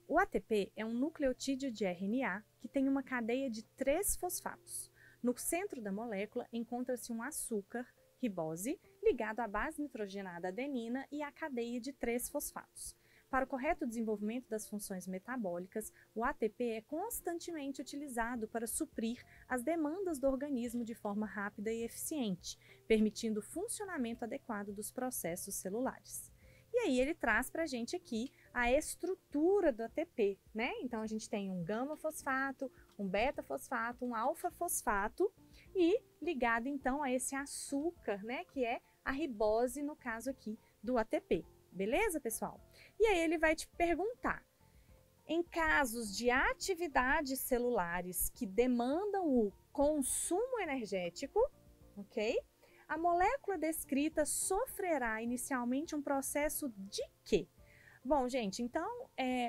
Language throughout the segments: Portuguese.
O ATP é um nucleotídeo de RNA que tem uma cadeia de 3 fosfatos. No centro da molécula encontra-se um açúcar, ribose, ligado à base nitrogenada adenina e à cadeia de 3 fosfatos. Para o correto desenvolvimento das funções metabólicas, o ATP é constantemente utilizado para suprir as demandas do organismo de forma rápida e eficiente, permitindo o funcionamento adequado dos processos celulares. E aí ele traz para a gente aqui a estrutura do ATP, né? Então a gente tem um gama-fosfato, um beta-fosfato, um alfa-fosfato e ligado então a esse açúcar, né? Que é a ribose no caso aqui do ATP. Beleza, pessoal? E aí ele vai te perguntar, em casos de atividades celulares que demandam o consumo energético, ok? A molécula descrita sofrerá inicialmente um processo de quê? Bom, gente, então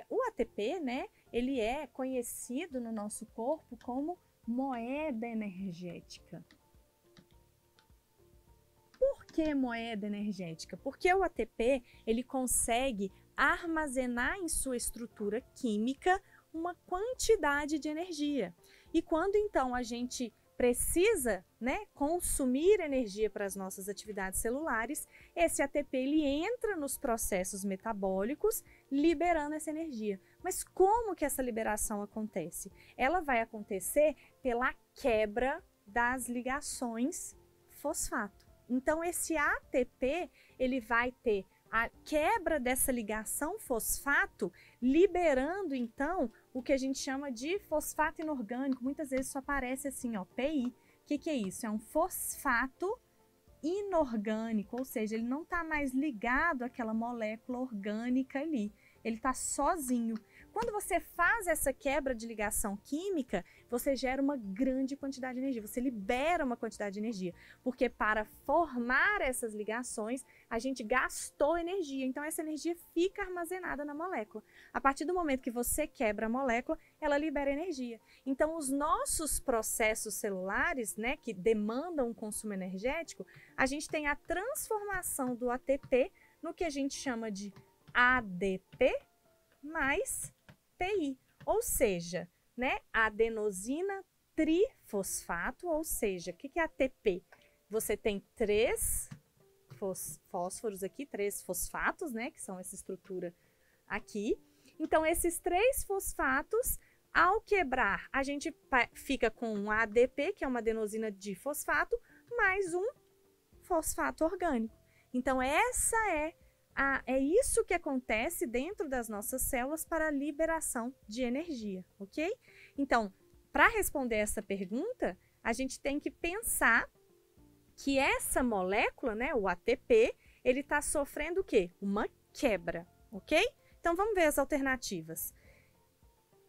o ATP, né, ele é conhecido no nosso corpo como moeda energética. Por que moeda energética? Porque o ATP, ele consegue armazenar em sua estrutura química uma quantidade de energia. E quando então a gente precisa, né, consumir energia para as nossas atividades celulares, esse ATP ele entra nos processos metabólicos, liberando essa energia. Mas como que essa liberação acontece? Ela vai acontecer pela quebra das ligações fosfato. Então esse ATP, ele vai ter a quebra dessa ligação fosfato, liberando então o que a gente chama de fosfato inorgânico. Muitas vezes só aparece assim, ó, PI. O que é isso? É um fosfato inorgânico, ou seja, ele não está mais ligado àquela molécula orgânica ali. Ele está sozinho. Quando você faz essa quebra de ligação química, você gera uma grande quantidade de energia, você libera uma quantidade de energia, porque para formar essas ligações, a gente gastou energia, então essa energia fica armazenada na molécula. A partir do momento que você quebra a molécula, ela libera energia. Então, os nossos processos celulares, né, que demandam um consumo energético, a gente tem a transformação do ATP no que a gente chama de ADP mais PI, ou seja, né, adenosina trifosfato, ou seja, o que é ATP? Você tem 3 fósforos aqui, 3 fosfatos, né, que são essa estrutura aqui. Então, esses 3 fosfatos, ao quebrar, a gente fica com um ADP, que é uma adenosina difosfato, mais um fosfato orgânico. Então, é isso que acontece dentro das nossas células para a liberação de energia, ok? Então, para responder essa pergunta, a gente tem que pensar que essa molécula, né, o ATP, ele está sofrendo o quê? Uma quebra, ok? Então, vamos ver as alternativas.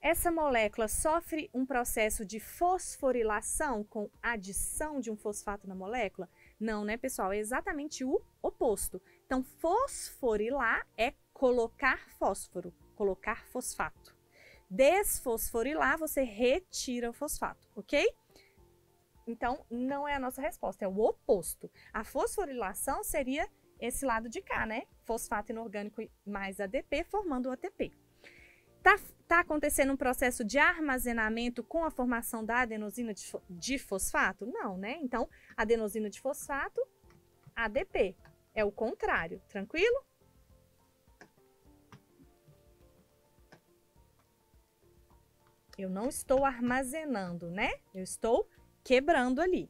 Essa molécula sofre um processo de fosforilação com adição de um fosfato na molécula? Não, né, pessoal? É exatamente o oposto. Então, fosforilar é colocar fósforo, colocar fosfato. Desfosforilar, você retira o fosfato, ok? Então, não é a nossa resposta, é o oposto. A fosforilação seria esse lado de cá, né? Fosfato inorgânico mais ADP formando o ATP. Tá acontecendo um processo de armazenamento com a formação da adenosina de fosfato? Não, né? Então, adenosina de fosfato, ADP. É o contrário, tranquilo? Eu não estou armazenando, né? Eu estou quebrando ali.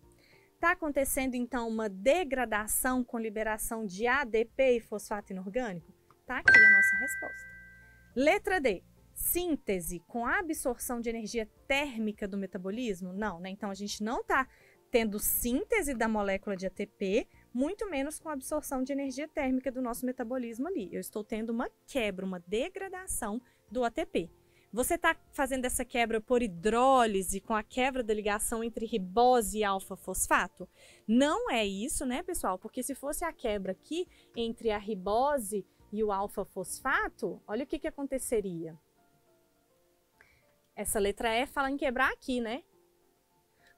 Tá acontecendo, então, uma degradação com liberação de ADP e fosfato inorgânico? Tá aqui a nossa resposta. Letra D. Síntese com absorção de energia térmica do metabolismo? Não, né? Então, a gente não está tendo síntese da molécula de ATP, muito menos com absorção de energia térmica do nosso metabolismo ali. Eu estou tendo uma quebra, uma degradação do ATP. Você está fazendo essa quebra por hidrólise, com a quebra da ligação entre ribose e alfa-fosfato? Não é isso, né, pessoal? Porque se fosse a quebra aqui entre a ribose e o alfa-fosfato, olha o que aconteceria. Essa letra E fala em quebrar aqui, né?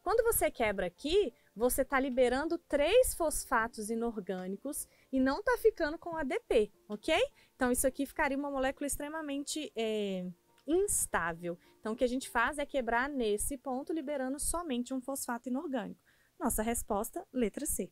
Quando você quebra aqui, você está liberando 3 fosfatos inorgânicos e não está ficando com ADP, ok? Então, isso aqui ficaria uma molécula extremamente instável. Então, o que a gente faz é quebrar nesse ponto, liberando somente um fosfato inorgânico. Nossa resposta, letra C.